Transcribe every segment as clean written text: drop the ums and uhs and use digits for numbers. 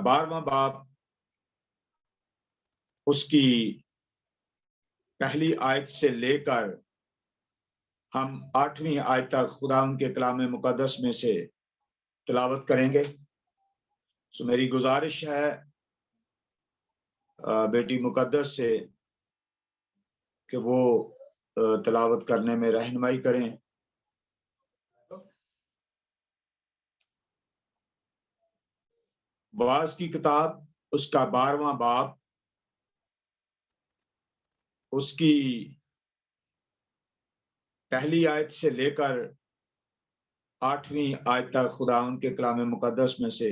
12वां बाब उसकी पहली आयत से लेकर हम 8वीं आयत तक खुदा उनके कलाम मुकद्दस में से तिलावत करेंगे। सो मेरी गुजारिश है बेटी मुकद्दस से कि वो तिलावत करने में रहनुमाई करें। बाज की किताब उसका 12वां बाब उसकी पहली आयत से लेकर 8वीं आयत तक खुदा उनके कलाम मुकद्दस में से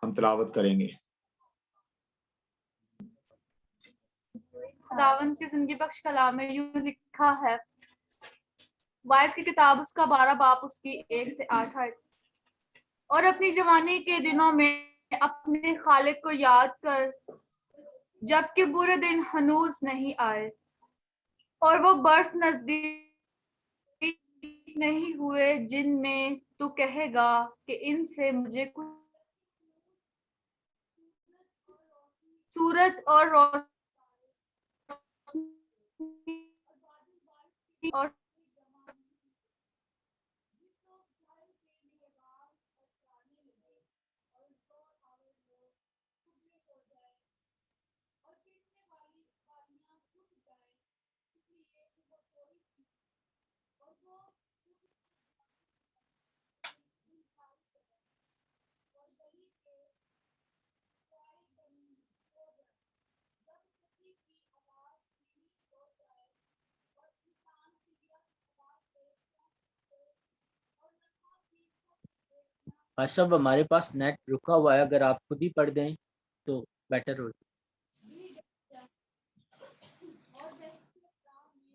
हम तिलावत करेंगे। खुदावंद के जिंदगी बख्श कलाम में यूं लिखा है, वाइस की किताब उसका 12 बाब उसकी 1 से 8 आयत। और अपनी जवानी के दिनों में अपने खालिक को याद कर, जबकि बुरे दिन हनूज नहीं आए और वो बरस नजदीक नहीं हुए, जिनमें तू कहेगा कि इनसे मुझे कुछ सूरज और रोशनी और सब हमारे पास नेट रुका हुआ है, अगर आप खुद ही पढ़ दें तो बेटर हो।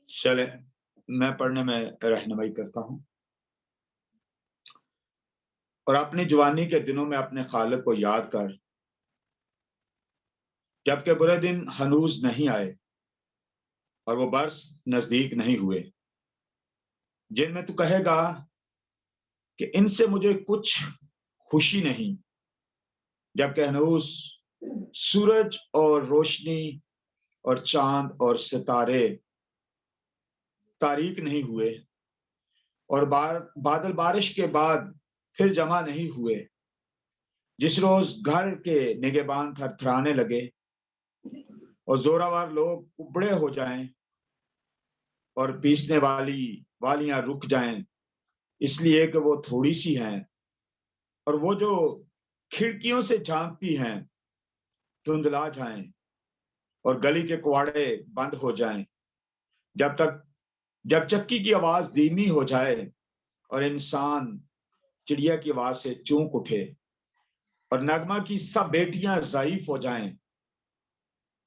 चले मैं पढ़ने में रहनुमाई करता हूं। और अपनी जवानी के दिनों में अपने खालिक को याद कर, जबकि बुरे दिन हनूज नहीं आए और वो बरस नजदीक नहीं हुए, जिनमें तू कहेगा कि इनसे मुझे कुछ खुशी नहीं, जबकि हनूज सूरज और रोशनी और चांद और सितारे तारीक नहीं हुए और बादल बारिश के बाद फिर जमा नहीं हुए, जिस रोज घर के निगहबान थरथराने लगे और जोरावर लोग उबड़े हो जाएं और पीसने वालियां रुक जाएं, इसलिए कि वो थोड़ी सी हैं, और वो जो खिड़कियों से झांकती हैं धुंधला जाएं और गली के कुआड़े बंद हो जाएं, जब चक्की की आवाज धीमी हो जाए और इंसान चिड़िया की आवाज से चूक उठे और नगमा की सब बेटियां ज़ाइफ हो जाएं।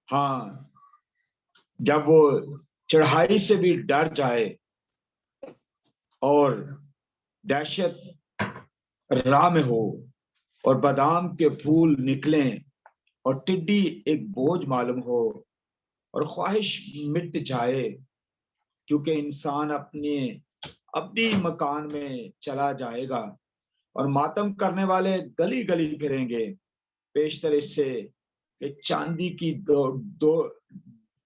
हाँ, जब वो चढ़ाई से भी डर जाए और दहशत राह में हो और बादाम के फूल निकलें और टिड्डी एक बोझ मालूम हो और ख्वाहिश मिट जाए, क्योंकि इंसान अपनी मकान में चला जाएगा और मातम करने वाले गली गली फिरेंगे, पेशतर इससे कि चांदी की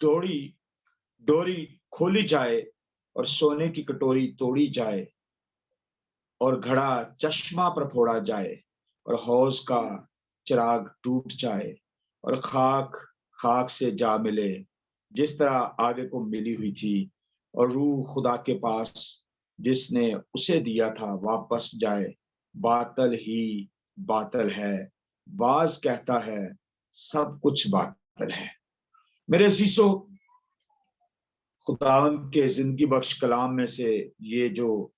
डोरी खोली जाए और सोने की कटोरी तोड़ी जाए और घड़ा चश्मा पर फोड़ा जाए और हौज का चिराग टूट जाए और खाक से जा मिले, जिस तरह आगे को मिली हुई थी, और रूह खुदा के पास जिसने उसे दिया था वापस जाए। बातल ही बातल है, बाज कहता है सब कुछ बातल है। मेरे अजीजों, खुदावंद के जिंदगी बख्श कलाम में से ये जो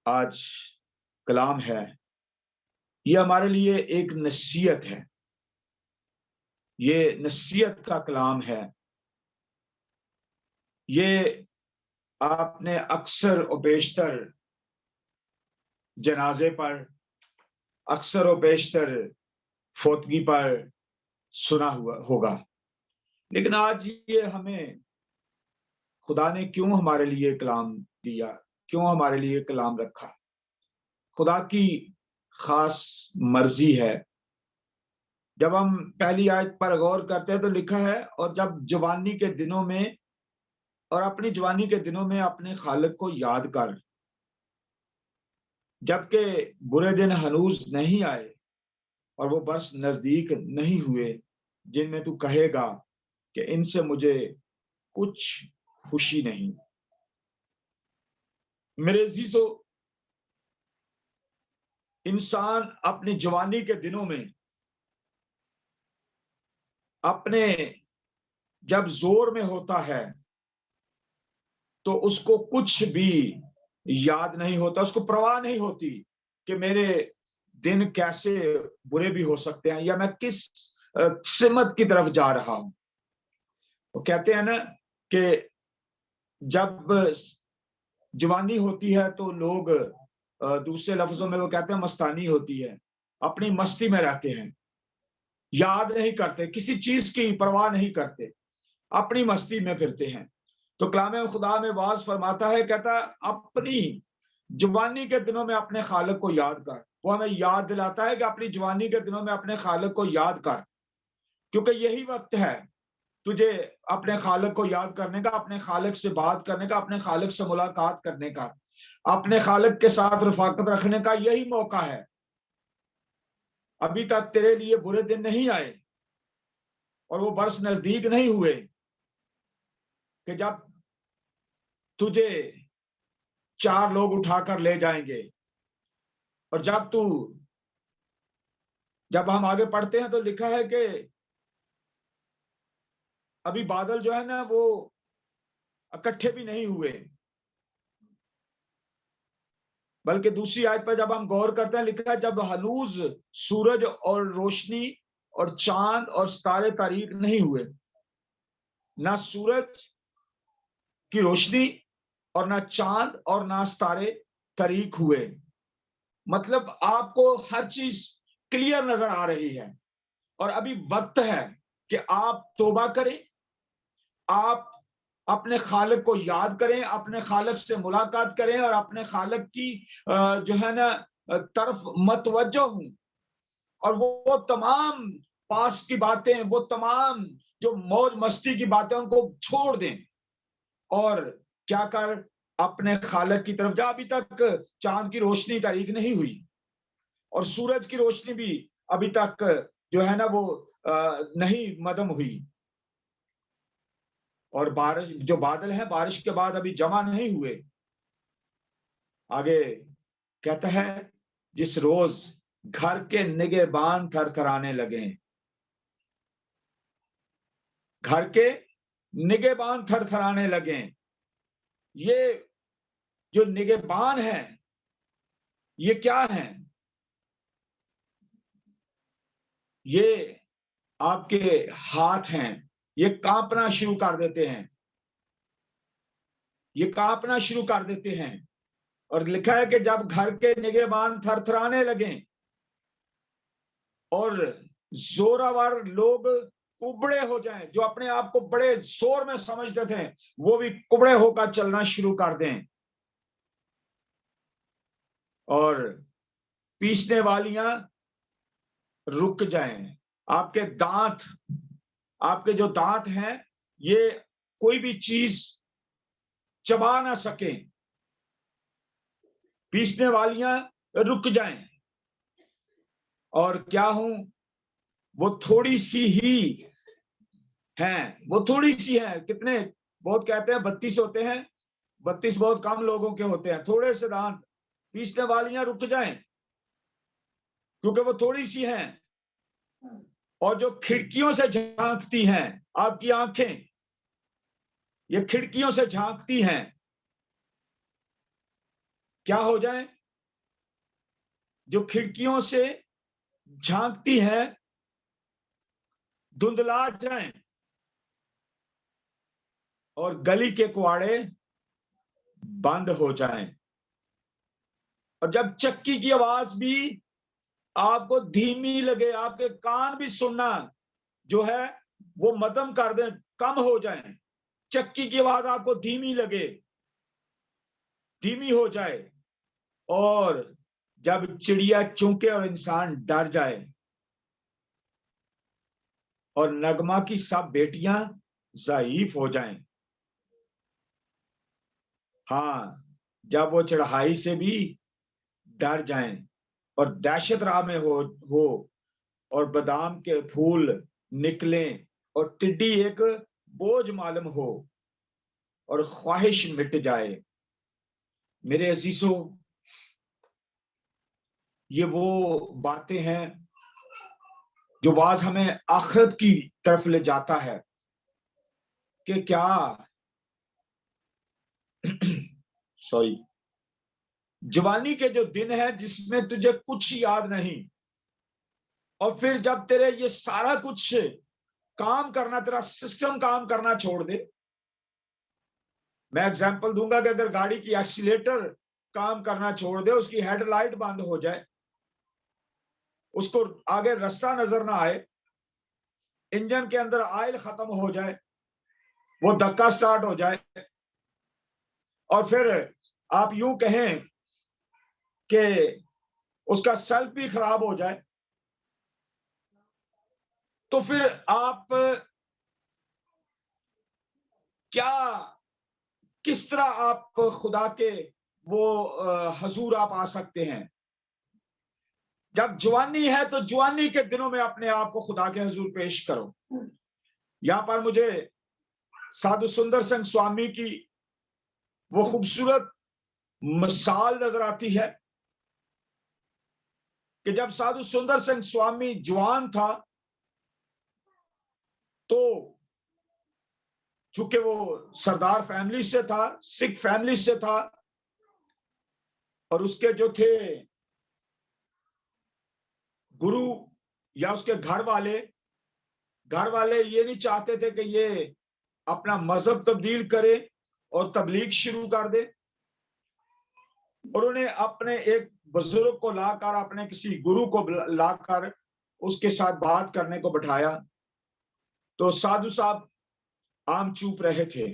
आज कलाम है, ये हमारे लिए एक नसीहत है, ये नसीहत का कलाम है। ये आपने अक्सर और बेशतर जनाजे पर, अक्सर और बेशतर फौतगी पर सुना हुआ होगा, लेकिन आज ये हमें खुदा ने क्यों हमारे लिए कलाम दिया, क्यों हमारे लिए कलाम रखा। खुदा की खास मर्जी है। जब हम पहली आयत पर गौर करते हैं तो लिखा है, और जब जवानी के दिनों में, और अपनी जवानी के दिनों में अपने खालिक को याद कर, जबकि बुरे दिन हनूज नहीं आए और वो बरस नजदीक नहीं हुए, जिनमें तू कहेगा कि इनसे मुझे कुछ खुशी नहीं। मेरे अजीजों, इंसान अपनी जवानी के दिनों में अपने जब जोर में होता है तो उसको कुछ भी याद नहीं होता, उसको परवाह नहीं होती कि मेरे दिन कैसे बुरे भी हो सकते हैं या मैं किस सिमत की तरफ जा रहा हूं। वो कहते हैं ना कि जब जवानी होती है तो लोग दूसरे लफ्जों में वो कहते हैं मस्तानी होती है, अपनी मस्ती में रहते हैं, याद नहीं करते, किसी चीज की परवाह नहीं करते, अपनी मस्ती में फिरते हैं। तो कलाम खुदा में वाज फरमाता है, कहता अपनी जवानी के दिनों में अपने खालिक को याद कर। वो हमें याद दिलाता है कि अपनी जवानी के दिनों में अपने खालिक को याद कर, क्योंकि यही वक्त है तुझे अपने खालिक को याद करने का, अपने खालिक से बात करने का, अपने खालिक से मुलाकात करने का, अपने खालिक के साथ रफाकत रखने का यही मौका है। अभी तक तेरे लिए बुरे दिन नहीं आए और वो बरस नजदीक नहीं हुए कि जब तुझे चार लोग उठाकर ले जाएंगे। और जब हम आगे पढ़ते हैं तो लिखा है कि अभी बादल जो है ना वो इकट्ठे भी नहीं हुए, बल्कि दूसरी आयत पर जब हम गौर करते हैं लिखा है जब हनूज सूरज और रोशनी और चांद और सितारे तारीक नहीं हुए, ना सूरज की रोशनी और ना चांद और ना सितारे तारीक हुए। मतलब आपको हर चीज क्लियर नजर आ रही है और अभी वक्त है कि आप तौबा करें, आप अपने खालिक को याद करें, अपने खालिक से मुलाकात करें और अपने खालिक की जो है ना तरफ मतवज्जो हूं, और वो तमाम पास की बातें, वो तमाम जो मौज मस्ती की बातें उनको छोड़ दें और क्या कर, अपने खालिक की तरफ जा। अभी तक चांद की रोशनी तारीक नहीं हुई और सूरज की रोशनी भी अभी तक जो है ना वो नहीं मदम हुई, और बारिश जो बादल है बारिश के बाद अभी जमा नहीं हुए। आगे कहता है जिस रोज घर के निगहबान थरथराने लगे, घर के निगहबान थरथराने लगे। ये जो निगहबान है ये क्या है? ये आपके हाथ हैं, ये कांपना शुरू कर देते हैं, ये कांपना शुरू कर देते हैं। और लिखा है कि जब घर के निगहबान थरथराने लगे और जोरावर लोग कुबड़े हो जाएं, जो अपने आप को बड़े जोर में समझते थे वो भी कुबड़े होकर चलना शुरू कर दें, और पीसने वालियां रुक जाएं। आपके दांत, आपके जो दांत हैं ये कोई भी चीज चबा ना सके, पीसने वालियां रुक जाएं। और क्या हूं, वो थोड़ी सी ही हैं, वो थोड़ी सी है। कितने, बहुत कहते हैं 32 होते हैं, 32 बहुत कम लोगों के होते हैं। थोड़े से दांत, पीसने वालियां रुक जाएं क्योंकि वो थोड़ी सी हैं। और जो खिड़कियों से झांकती हैं, आपकी आंखें ये खिड़कियों से झांकती हैं, क्या हो जाए, जो खिड़कियों से झांकती हैं धुंधला जाएं और गली के कुआड़े बंद हो जाएं। और जब चक्की की आवाज भी आपको धीमी लगे, आपके कान भी सुनना जो है वो मदम कर दें, कम हो जाए, चक्की की आवाज आपको धीमी लगे, धीमी हो जाए, और जब चिड़िया चौंके और इंसान डर जाए, और नगमा की सब बेटियां ज़ईफ हो जाएं। हाँ, जब वो चढ़ाई से भी डर जाएं और दहशत राह में हो और बादाम के फूल निकलें और टिड्डी एक बोझ मालूम हो और ख्वाहिश मिट जाए। मेरे अजीजों, ये वो बातें हैं जो बाज हमें आखिरत की तरफ ले जाता है कि क्या सॉरी, जवानी के जो दिन है जिसमें तुझे कुछ याद नहीं, और फिर जब तेरे ये सारा कुछ काम करना, तेरा सिस्टम काम करना छोड़ दे। मैं एग्जांपल दूंगा कि अगर गाड़ी की एक्सीलेटर काम करना छोड़ दे, उसकी हेडलाइट बंद हो जाए, उसको आगे रास्ता नजर ना आए, इंजन के अंदर ऑयल खत्म हो जाए, वो धक्का स्टार्ट हो जाए, और फिर आप यूं कहें कि उसका सेल्फ भी खराब हो जाए, तो फिर आप क्या, किस तरह आप खुदा के वो हजूर आप आ सकते हैं? जब जवानी है तो जवानी के दिनों में अपने आप को खुदा के हजूर पेश करो। यहां पर मुझे साधु सुंदर सिंह स्वामी की वो खूबसूरत मिसाल नजर आती है कि जब साधु सुंदर सिंह स्वामी जवान था, तो चूंकि वो सरदार फैमिली से था, सिख फैमिली से था, और उसके जो थे गुरु या उसके घर वाले ये नहीं चाहते थे कि ये अपना मजहब तब्दील करे और तबलीग शुरू कर दे। और उन्हें अपने एक बुजुर्ग को लाकर, अपने किसी गुरु को लाकर उसके साथ बात करने को बिठाया, तो साधु साहब आम चूप रहे थे।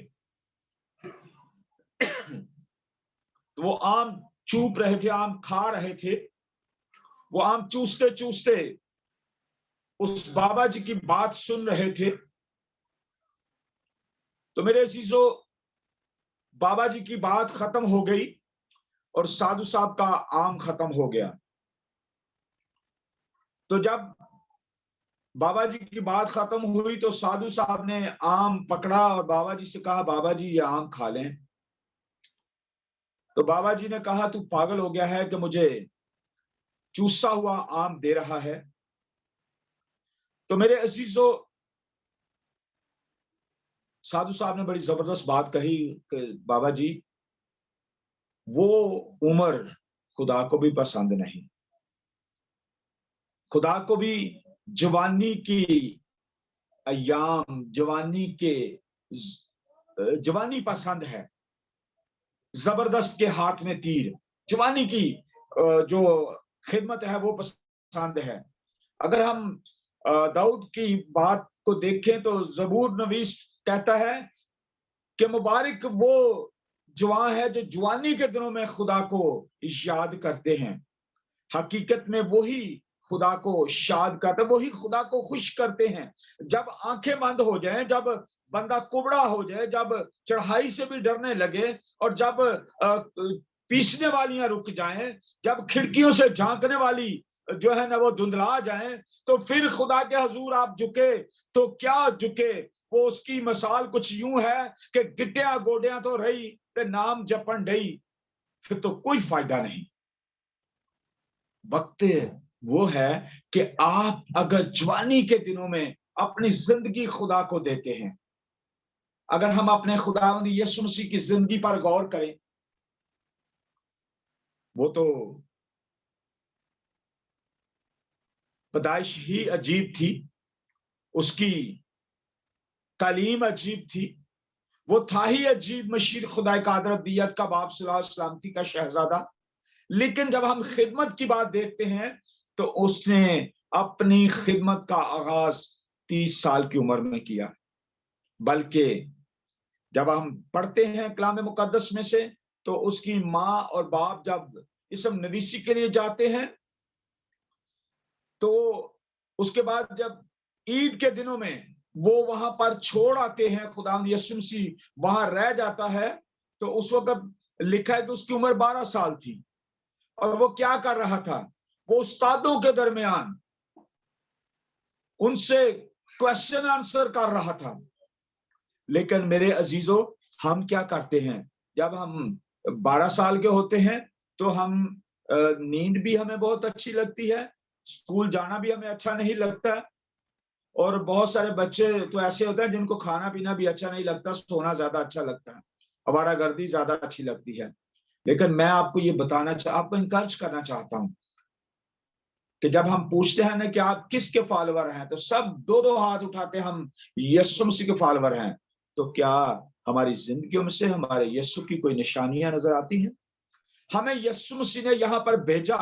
तो वो आम चूप रहे थे, आम खा रहे थे। वो आम चूसते चूसते उस बाबा जी की बात सुन रहे थे। तो मेरे अजीजों, बाबा जी की बात खत्म हो गई और साधु साहब का आम खत्म हो गया। तो जब बाबा जी की बात खत्म हुई तो साधु साहब ने आम पकड़ा और बाबा जी से कहा, बाबा जी ये आम खा लें। तो बाबा जी ने कहा, तू पागल हो गया है कि मुझे चूसा हुआ आम दे रहा है? तो मेरे अजीजों, साधु साहब ने बड़ी जबरदस्त बात कही कि बाबा जी, वो उम्र खुदा को भी पसंद नहीं। खुदा को भी जवानी की अयाम, जवानी पसंद है। जबरदस्त के हाथ में तीर, जवानी की जो खिदमत है वो पसंद है। अगर हम दाऊद की बात को देखें तो जबूर नवीस कहता है कि मुबारक वो जवान है जो जवानी के दिनों में खुदा को याद करते हैं। हकीकत में वही खुदा को शाद करते, वही खुदा को खुश करते हैं। जब आंखें बंद हो जाएं, जब बंदा कुबड़ा हो जाए, जब चढ़ाई से भी डरने लगे, और जब पीसने वालियां रुक जाएं, जब खिड़कियों से झांकने वाली जो है ना वो धुंधला जाएं, तो फिर खुदा के हजूर आप झुके तो क्या झुके। वो उसकी मिसाल कुछ यूं है कि गिट्टियां गोडियां तो रही ते नाम जपन डई, फिर तो कोई फायदा नहीं। वक्त वो है कि आप अगर जवानी के दिनों में अपनी जिंदगी खुदा को देते हैं, अगर हम अपने खुदावंद यीशु मसीह की जिंदगी पर गौर करें, वो तो पैदाइश ही अजीब थी, उसकी तालीम अजीब थी, वो था ही अजीब, मशीर खुदा कादर दियत का बाप सलामती का शहजादा। लेकिन जब हम खिदमत की बात देखते हैं तो उसने अपनी खिदमत का आगाज 30 साल की उम्र में किया। बल्कि जब हम पढ़ते हैं कलाम मुकद्दस में से, तो उसकी माँ और बाप जब ये सब नवीसी के लिए जाते हैं। तो उसके बाद जब ईद के दिनों में वो वहां पर छोड़ आते हैं, खुदावंद यीशु मसीह वहां रह जाता है, तो उस वक्त लिखा है कि उसकी उम्र 12 साल थी। और वो क्या कर रहा था? वो उस्तादों के दरमियान उनसे क्वेश्चन आंसर कर रहा था। लेकिन मेरे अजीजों, हम क्या करते हैं? जब हम 12 साल के होते हैं तो हम नींद भी हमें बहुत अच्छी लगती है, स्कूल जाना भी हमें अच्छा नहीं लगता, और बहुत सारे बच्चे तो ऐसे होते हैं जिनको खाना पीना भी अच्छा नहीं लगता, सोना ज्यादा अच्छा लगता है, आवारागर्दी ज्यादा अच्छी लगती है। लेकिन मैं आपको ये आपको इंकरेज करना चाहता हूं कि जब हम पूछते हैं ना कि आप किसके फॉलोवर हैं, तो सब दो दो हाथ उठाते हैं, हम यीशु मसीह के फॉलोवर हैं। तो क्या हमारी जिंदगियों में से हमारे यीशु की कोई निशानियां नजर आती हैं? हमें यीशु मसीह ने यहाँ पर भेजा।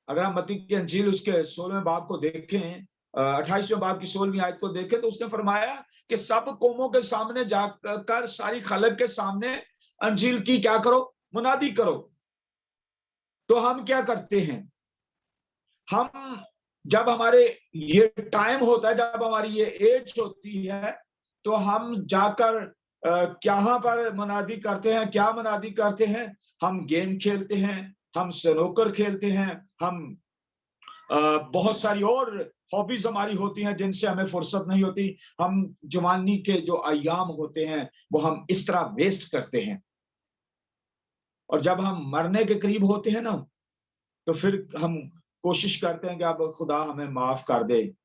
अगर हम मत्ती की अंजील उसके 16वें बाब को देखें, 28वें बाब की 16वीं आयत को देखें, तो उसने फरमाया कि सब कौमों के सामने जाकर सारी खलक के सामने अंजील की क्या करो? मुनादी करो। तो हम क्या करते हैं? हम जब हमारे ये टाइम होता है, जब हमारी ये एज होती है, तो हम जाकर क्या पर मुनादी करते हैं? क्या मुनादी करते हैं? हम गेम खेलते हैं, हम स्नूकर खेलते हैं, हम बहुत सारी और हॉबीज हमारी होती हैं जिनसे हमें फुर्सत नहीं होती। हम जवानी के जो अय्याम होते हैं वो हम इस तरह वेस्ट करते हैं, और जब हम मरने के करीब होते हैं ना, तो फिर हम कोशिश करते हैं कि अब खुदा हमें माफ कर दे,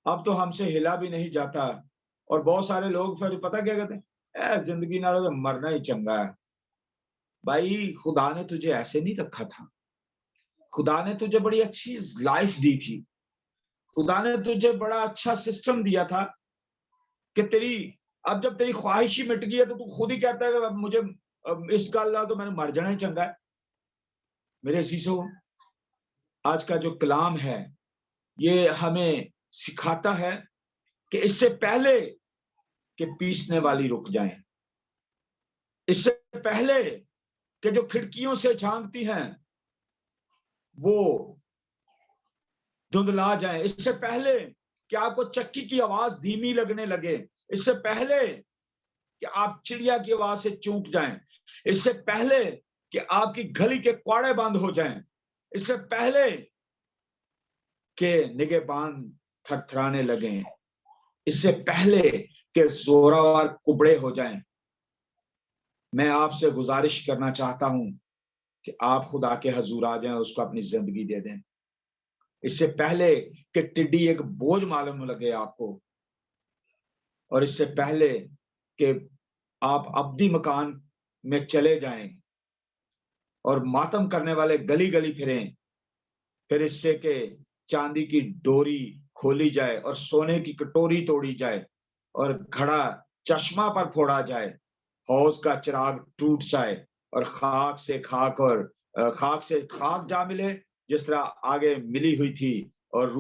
अब तो हमसे हिला भी नहीं जाता। और बहुत सारे लोग फिर पता क्या कहते हैं? जिंदगी ना तो मरना ही चंगा है। भाई, खुदा ने तुझे ऐसे नहीं रखा था। खुदा ने तुझे बड़ी अच्छी लाइफ दी थी। खुदा ने तुझे बड़ा अच्छा सिस्टम दिया था कि तेरी, अब जब तेरी ख्वाहिश ही मिट गई है तो तू खुद ही कहता है कि अब मुझे इस गल नाल तो मैंने मर जाना ही चंगा है। मेरे अजीजों, आज का जो कलाम है ये हमें सिखाता है कि इससे पहले कि पीसने वाली रुक जाए, इससे पहले कि जो खिड़कियों से झांकती हैं वो धुंधला जाए, इससे पहले कि आपको चक्की की आवाज धीमी लगने लगे, इससे पहले कि आप चिड़िया की आवाज से चूक जाएं, इससे पहले कि आपकी गली के कुआड़े बंद हो जाएं, इससे पहले कि निगहबान थरथराने लगे, इससे पहले कि जोरावर कुबड़े हो जाएं, मैं आपसे गुजारिश करना चाहता हूं कि आप खुदा के हजूर आ जाएं, उसको अपनी जिंदगी दे दें। इससे पहले कि टिड्डी एक बोझ मालूम लगे आपको, और इससे पहले कि आप अब्दी मकान में चले जाएं और मातम करने वाले गली गली फिरें, फिर इससे कि चांदी की डोरी खोली जाए और सोने की कटोरी तोड़ी जाए और घड़ा चश्मा पर फोड़ा जाए, हौज का चिराग टूट जाए और खाक से खाक जा मिले जिस तरह आगे मिली हुई थी, और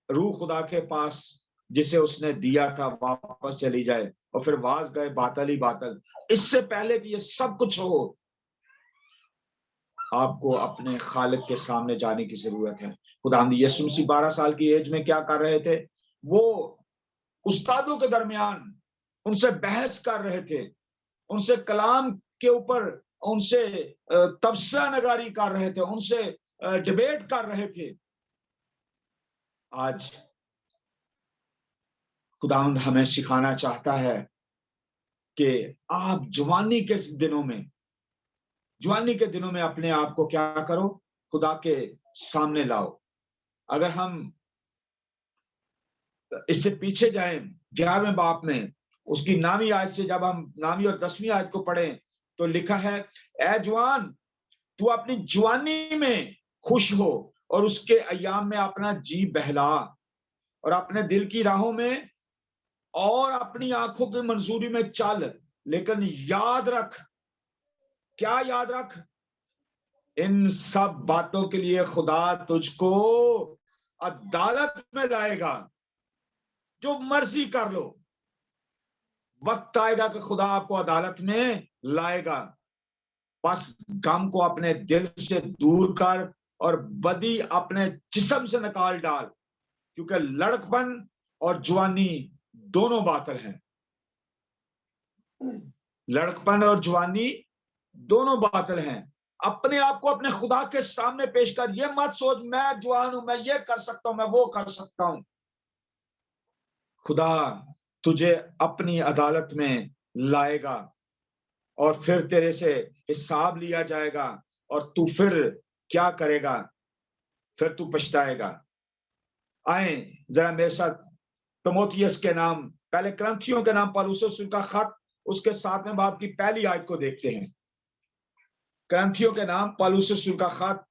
रूह खुदा के पास जिसे उसने दिया था वापस चली जाए, और फिर वाज गए बातल ही बातल। इससे पहले कि ये सब कुछ हो, आपको अपने खालिक के सामने जाने की जरूरत है। खुदावंद यीशु मसीह 12 साल की एज में क्या कर रहे थे? वो उस्तादों के दरमियान उनसे बहस कर रहे थे, उनसे कलाम के ऊपर उनसे तबसरा नगारी कर रहे थे, उनसे डिबेट कर रहे थे। आज खुदावंद हमें सिखाना चाहता है कि आप जवानी के दिनों में अपने आप को क्या करो? खुदा के सामने लाओ। अगर हम इससे पीछे जाएं 11वें बाब में, उसकी 9वीं आयत से जब हम 9वीं और 10वीं आयत को पढ़ें, तो लिखा है, ए जवान, तू अपनी जवानी में खुश हो और उसके अय्याम में अपना जी बहला, और अपने दिल की राहों में और अपनी आंखों की मंजूरी में चल। लेकिन याद रख, क्या याद रख? इन सब बातों के लिए खुदा तुझको अदालत में लाएगा। जो मर्जी कर लो, वक्त आएगा कि खुदा आपको अदालत में लाएगा। बस गम को अपने दिल से दूर कर और बदी अपने जिस्म से निकाल डाल, क्योंकि लड़कपन और जवानी दोनों बातिल हैं। लड़कपन और जवानी दोनों बातिल हैं। अपने आप को अपने खुदा के सामने पेश कर। ये मत सोच मैं जवान हूं, मैं ये कर सकता हूं, मैं वो कर सकता हूं। खुदा तुझे अपनी अदालत में लाएगा और फिर तेरे से हिसाब लिया जाएगा, और तू फिर क्या करेगा? फिर तू पछताएगा। आए जरा मेरे साथ तीमुथियुस के नाम, पहले करंथियों के नाम पौलुस रसूल का खत, उसके 7वें बाब की पहली आयत को देखते हैं। करंथियों के नाम पौलुस रसूल का खत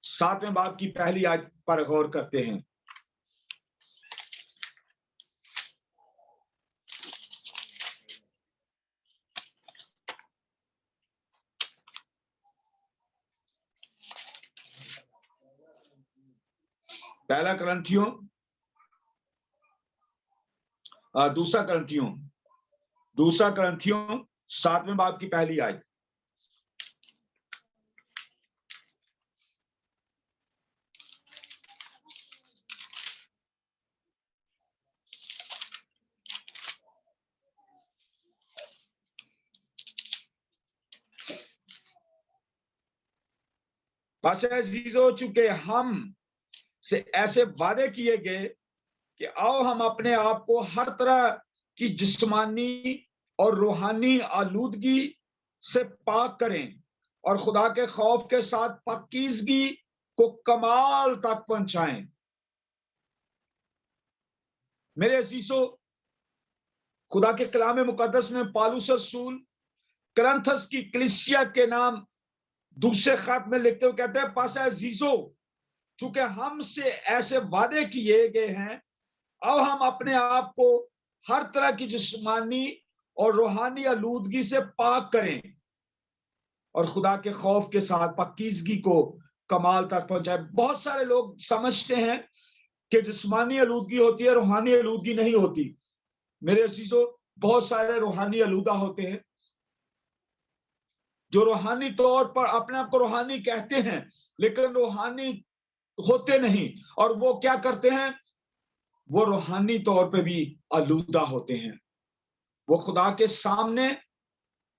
7वें बाब की पहली आयत पर गौर करते हैं। पहला करंथियों दूसरा करंथियों 7वें बाब की पहली आयत। बस अजीजों, चुके हम से ऐसे वादे किए गए कि आओ हम अपने आप को हर तरह की जिस्मानी और रूहानी आलूदगी से पाक करें और खुदा के खौफ के साथ पाकीज़गी को कमाल तक पहुंचाएं। मेरे अजीजों, खुदा के कलाम मुकद्दस में पौलुस रसूल करंथस की कलीसिया के नाम दूसरे खत में लिखते हुए कहते हैं, पास अजीजों, चूंकि हमसे ऐसे वादे किए गए हैं, अब हम अपने आप को हर तरह की जिस्मानी और रूहानी आलूदगी से पाक करें और खुदा के खौफ के साथ पाकीज़गी को कमाल तक पहुंचाए। बहुत सारे लोग समझते हैं कि जिस्मानी आलूदगी होती है, रूहानी आलूदगी नहीं होती। मेरे अजीजों, बहुत सारे रूहानी आलूदा होते हैं जो रूहानी तौर पर अपने आप को रूहानी कहते हैं, लेकिन रूहानी होते नहीं। और वो क्या करते हैं? वो रूहानी तौर पे भी आलूदा होते हैं। वो खुदा के सामने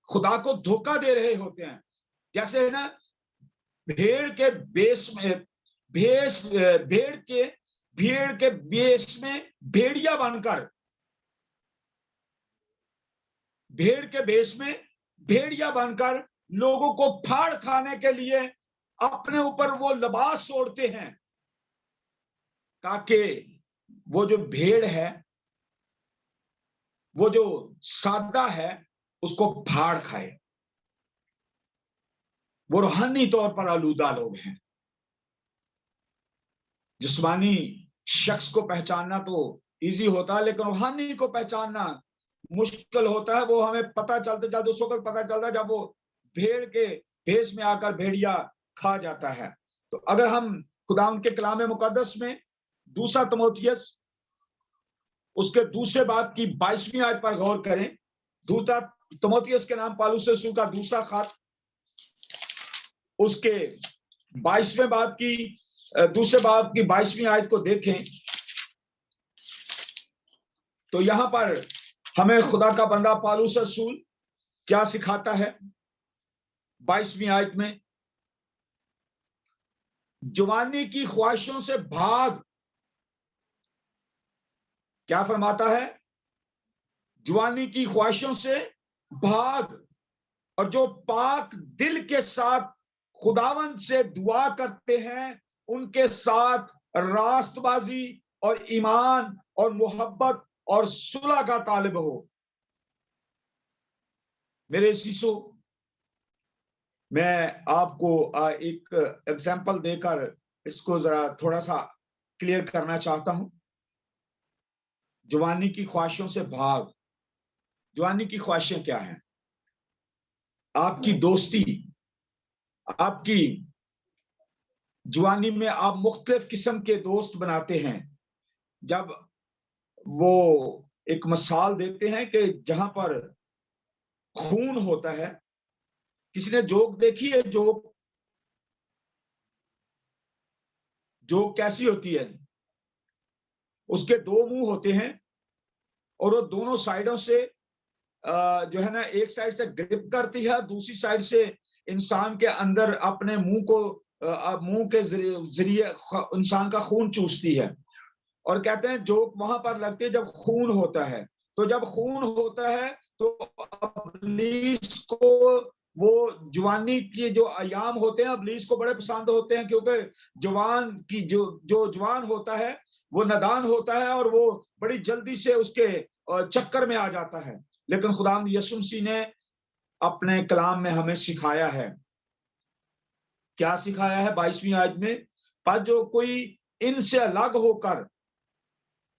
खुदा को धोखा दे रहे होते हैं। जैसे ना भेड़ के बेस में भेड़ के बेस में भेड़िया बनकर, भेड़ के बेस में भेड़िया बनकर लोगों को फाड़ खाने के लिए अपने ऊपर वो लिबास ओढ़ते हैं, ताकि वो जो भेड़ है, वो जो सादा है, उसको फाड़ खाए। वो रूहानी तौर पर आलूदा लोग हैं। जिस्मानी शख्स को पहचानना तो इजी होता है, लेकिन रूहानी को पहचानना मुश्किल होता है। वो हमें पता चलते चलते उस वक्त पता चलता है जब वो भेड़ के भेष में आकर भेड़िया खा जाता है। तो अगर हम खुदा के कलाम मुकद्दस में दूसरा तीमुथियुस उसके दूसरे बाब की 22वीं आयत पर गौर करें, दूसरा तीमुथियुस के नाम पौलुस रसूल का दूसरा खत, उसके 22वें बाब की दूसरे बाब की 22वीं आयत को देखें तो यहां पर हमें खुदा का बंदा पौलुस रसूल क्या सिखाता है? 22वीं आयत में, जवानी की ख्वाहिशों से भाग। क्या फरमाता है? जवानी की ख्वाहिशों से भाग, और जो पाक दिल के साथ खुदावंद से दुआ करते हैं उनके साथ रास्तबाजी और ईमान और मोहब्बत और सुलह का तालिब हो। मेरे शीशो, मैं आपको एक एग्जाम्पल देकर इसको जरा थोड़ा सा क्लियर करना चाहता हूं। जवानी की ख्वाहिशों से भाग। जवानी की ख्वाहिशें क्या हैं? आपकी दोस्ती, आपकी जवानी में आप मुख्तलिफ किस्म के दोस्त बनाते हैं। जब वो एक मिसाल देते हैं कि जहां पर खून होता है किसी ने जोक देखी है? जोक जोक कैसी होती है? उसके दो मुंह होते हैं और वो दोनों साइडों से जो है ना, एक साइड से ग्रिप करती है, दूसरी साइड से इंसान के अंदर अपने मुंह के जरिए इंसान का खून चूसती है। और कहते हैं जोक वहां पर लगती है जब खून होता है। तो जब खून होता है तो इब्लीस को वो जवानी के जो अयाम होते हैं इब्लीस को बड़े पसंद होते हैं, क्योंकि जवान की जो जवान होता है वो नादान होता है और वो बड़ी जल्दी से उसके चक्कर में आ जाता है। लेकिन खुदावंद यीशु मसीह ने अपने कलाम में हमें सिखाया है, क्या सिखाया है? 22वीं आयत में, पर जो कोई इनसे अलग होकर,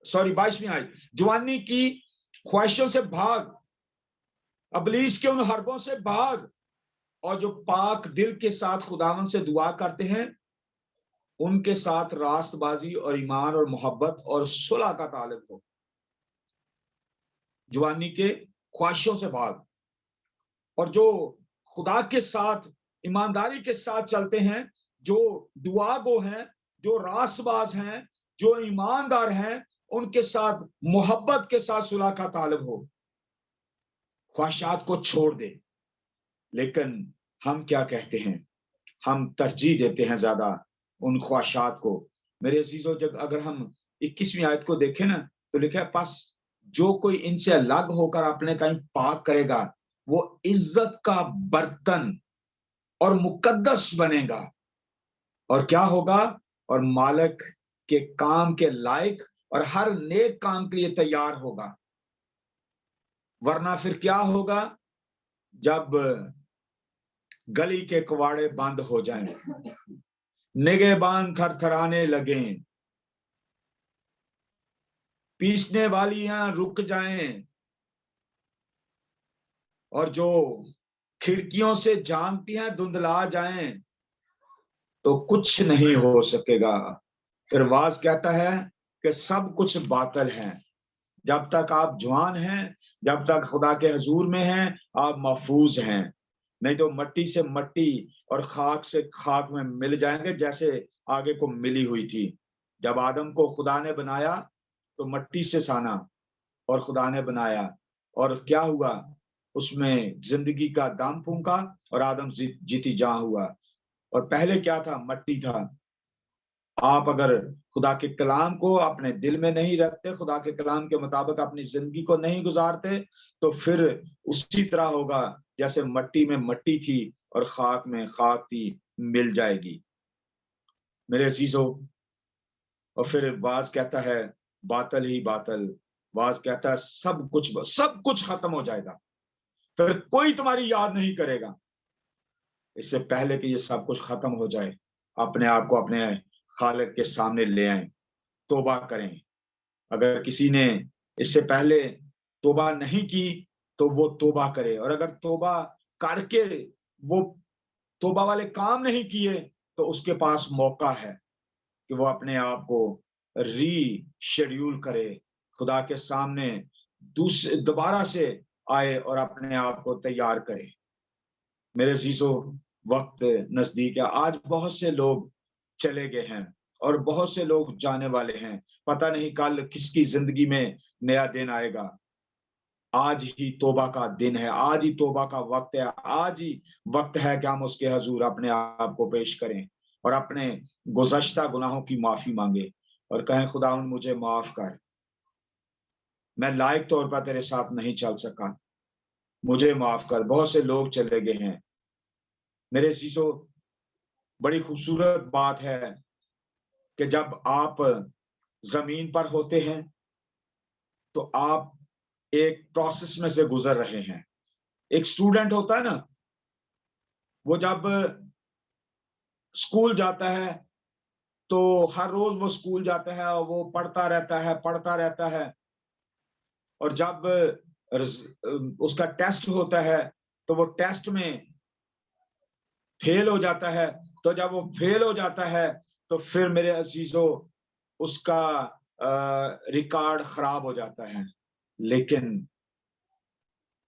22वीं आयत, जवानी की ख्वाहिशों से भाग, इब्लीस के उन हरबों से भाग, और जो पाक दिल के साथ खुदावन से दुआ करते हैं उनके साथ रास्तबाजी और ईमान और मोहब्बत और सुलह का ताल्लुक हो। जवानी के ख्वाहिशों से भाग, और जो खुदा के साथ ईमानदारी के साथ चलते हैं, जो दुआ गो हैं, जो रास्तबाज हैं, जो ईमानदार हैं, उनके साथ मोहब्बत के साथ सुलह का ताल्लुक हो। ख्वाहिशात को छोड़ दे। लेकिन हम क्या कहते हैं? हम तरजीह देते हैं ज्यादा उन ख्वाहिशात को। मेरे अजीजों, जब अगर हम 21वीं आयत को देखें ना, तो लिखा है, पास जो कोई इनसे अलग होकर अपने कहीं पाक करेगा वो इज्जत का बर्तन और मुकद्दस बनेगा। और क्या होगा? और मालिक के काम के लायक और हर नेक काम के लिए तैयार होगा। वरना फिर क्या होगा? जब गली के कवाड़े बंद हो जाएं, निगहबान थरथराने लगें, पीसने वालियां रुक जाएं, और जो खिड़कियों से झांकती हैं धुंधला जाएं, तो कुछ नहीं हो सकेगा। फिर वाज कहता है कि सब कुछ बातिल है। जब तक आप जवान हैं, जब तक खुदा के हजूर में हैं, आप महफूज हैं। नहीं तो मट्टी से मट्टी और खाक से खाक में मिल जाएंगे, जैसे आगे को मिली हुई थी। जब आदम को खुदा ने बनाया तो मट्टी से साना और खुदा ने बनाया, और क्या हुआ? उसमें जिंदगी का दम फूंका और आदम जीती जा हुआ। और पहले क्या था? मट्टी था। आप अगर खुदा के कलाम को अपने दिल में नहीं रखते, खुदा के कलाम के मुताबिक अपनी जिंदगी को नहीं गुजारते, तो फिर उसी तरह होगा जैसे मट्टी में मट्टी थी और खाक में खाक थी, मिल जाएगी। मेरे अजीजों, और फिर बाज कहता है बातल ही बातल। बाज कहता है सब कुछ खत्म हो जाएगा, फिर कोई तुम्हारी याद नहीं करेगा। इससे पहले कि ये सब कुछ खत्म हो जाए, अपने आप को अपने खालिक के सामने ले आए, तौबा करें। अगर किसी ने इससे पहले तौबा नहीं की तो वो तौबा करे, और अगर तौबा करके वो तौबा वाले काम नहीं किए तो उसके पास मौका है कि वो अपने आप को री शेड्यूल करे, खुदा के सामने दोबारा से आए और अपने आप को तैयार करे। मेरे अजीजों, वक्त नजदीक है। आज बहुत से लोग चले गए हैं और बहुत से लोग जाने वाले हैं। पता नहीं कल किसकी जिंदगी में नया दिन आएगा। आज ही तौबा का दिन है, आज ही तौबा का वक्त है, आज ही वक्त है कि हम उसके हजूर अपने आप को पेश करें और अपने गुज़श्ता गुनाहों की माफी मांगे और कहें, खुदावंद मुझे माफ कर, मैं लायक तौर पर तेरे साथ नहीं चल सका, मुझे माफ कर। बहुत से लोग चले गए हैं। मेरे अजीजों, बड़ी खूबसूरत बात है कि जब आप जमीन पर होते हैं तो आप एक प्रोसेस में से गुजर रहे हैं। एक स्टूडेंट होता है ना, वो जब स्कूल जाता है तो हर रोज वो स्कूल जाता है और वो पढ़ता रहता है, और जब उसका टेस्ट होता है तो वो टेस्ट में फेल हो जाता है। तो जब वो फेल हो जाता है तो फिर मेरे अजीजों उसका रिकॉर्ड खराब हो जाता है। लेकिन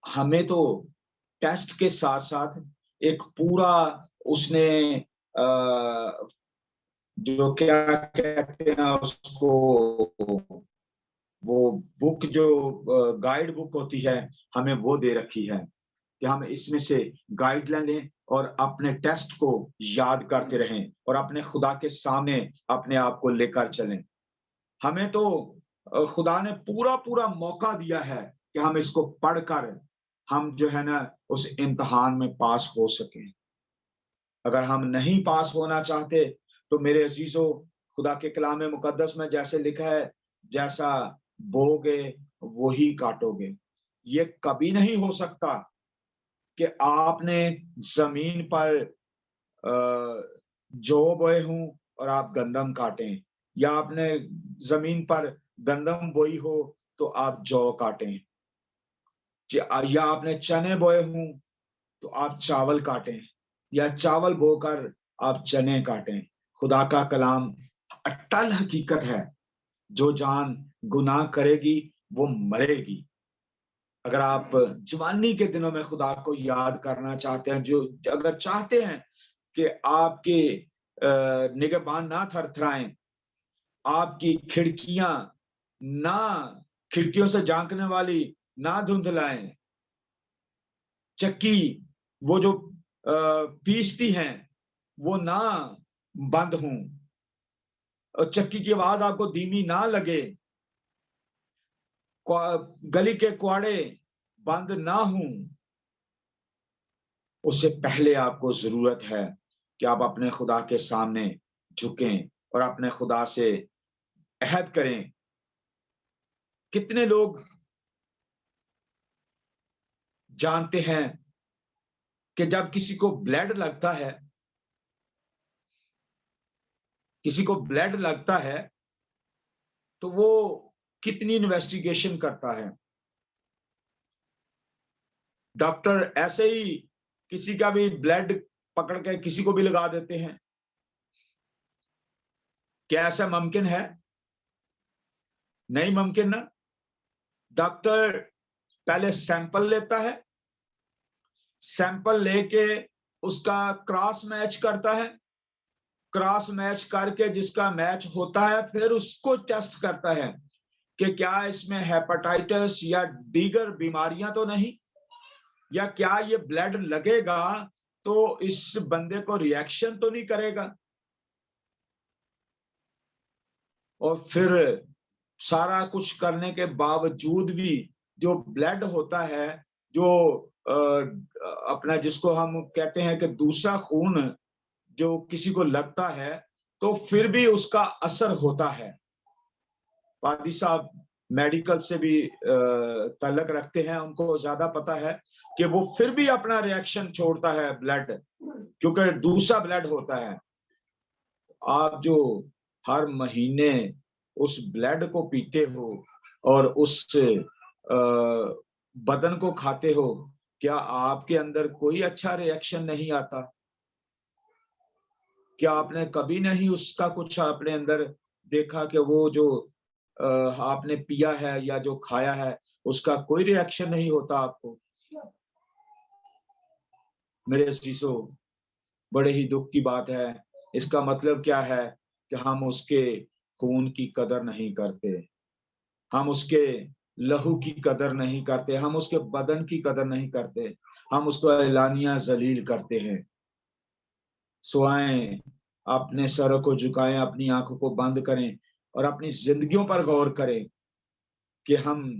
हमें तो टेस्ट के साथ साथ एक पूरा उसने जो क्या कहते हैं उसको, वो बुक जो गाइड बुक होती है, हमें वो दे रखी है कि हम इसमें से गाइडलाइन लें और अपने टेस्ट को याद करते रहें और अपने खुदा के सामने अपने आप को लेकर चलें। हमें तो खुदा ने पूरा मौका दिया है कि हम इसको पढ़कर हम जो है ना उस इम्तिहान में पास हो सकें। अगर हम नहीं पास होना चाहते तो मेरे अजीजों, खुदा के कलाम मुकद्दस में जैसे लिखा है, जैसा बोओगे वही काटोगे। ये कभी नहीं हो सकता कि आपने जमीन पर जौ बोए हों और आप गंदम काटें, या आपने जमीन पर गंदम बोई हो तो आप जौ काटें, या आपने चने बोए हों तो आप चावल काटें, या चावल बोकर आप चने काटें। खुदा का कलाम अटल हकीकत है, जो जान गुनाह करेगी वो मरेगी। अगर आप जवानी के दिनों में खुदा को याद करना चाहते हैं, जो अगर चाहते हैं कि आपके निगहबान ना थरथराएं, आपकी खिड़कियां ना, खिड़कियों से झांकने वाली ना धुंधलाएं, चक्की वो जो पीसती हैं वो ना बंद हों, और चक्की की आवाज आपको धीमी ना लगे, गली के कुआड़े बंद ना हों, उससे पहले आपको जरूरत है कि आप अपने खुदा के सामने झुकें और अपने खुदा से अहद करें। कितने लोग जानते हैं कि जब किसी को ब्लड लगता है, किसी को ब्लड लगता है तो वो कितनी इन्वेस्टिगेशन करता है। डॉक्टर ऐसे ही किसी का भी ब्लड पकड़ के किसी को भी लगा देते हैं? क्या ऐसा मुमकिन है? नहीं मुमकिन ना। डॉक्टर पहले सैंपल लेता है, सैंपल लेके उसका क्रॉस मैच करता है, क्रॉस मैच करके जिसका मैच होता है फिर उसको टेस्ट करता है कि क्या इसमें हेपेटाइटिस या दीगर बीमारियां तो नहीं, या क्या ये ब्लड लगेगा तो इस बंदे को रिएक्शन तो नहीं करेगा। और फिर सारा कुछ करने के बावजूद भी जो ब्लड होता है, जो अपना जिसको हम कहते हैं कि दूसरा खून जो किसी को लगता है, तो फिर भी उसका असर होता है। पादी साहब मेडिकल से भी ताल्लुक रखते हैं, उनको ज्यादा पता है कि वो फिर भी अपना रिएक्शन छोड़ता है ब्लड, क्योंकि दूसरा ब्लड होता है। आप जो हर महीने उस ब्लड को पीते हो और उस बदन को खाते हो, क्या आपके अंदर कोई अच्छा रिएक्शन नहीं आता? क्या आपने कभी नहीं उसका कुछ अपने अंदर देखा कि वो जो आपने पिया है या जो खाया है उसका कोई रिएक्शन नहीं होता आपको? मेरे अज़ीज़ों, बड़े ही दुख की बात है। इसका मतलब क्या है कि हम उसके खून की कदर नहीं करते, हम उसके लहू की कदर नहीं करते, हम उसके बदन की कदर नहीं करते, हम उसको एलानिया ज़लील करते हैं। सो आएं, अपने सरों को झुकाएं, अपनी आंखों को बंद करें और अपनी जिंदगियों पर गौर करें कि हम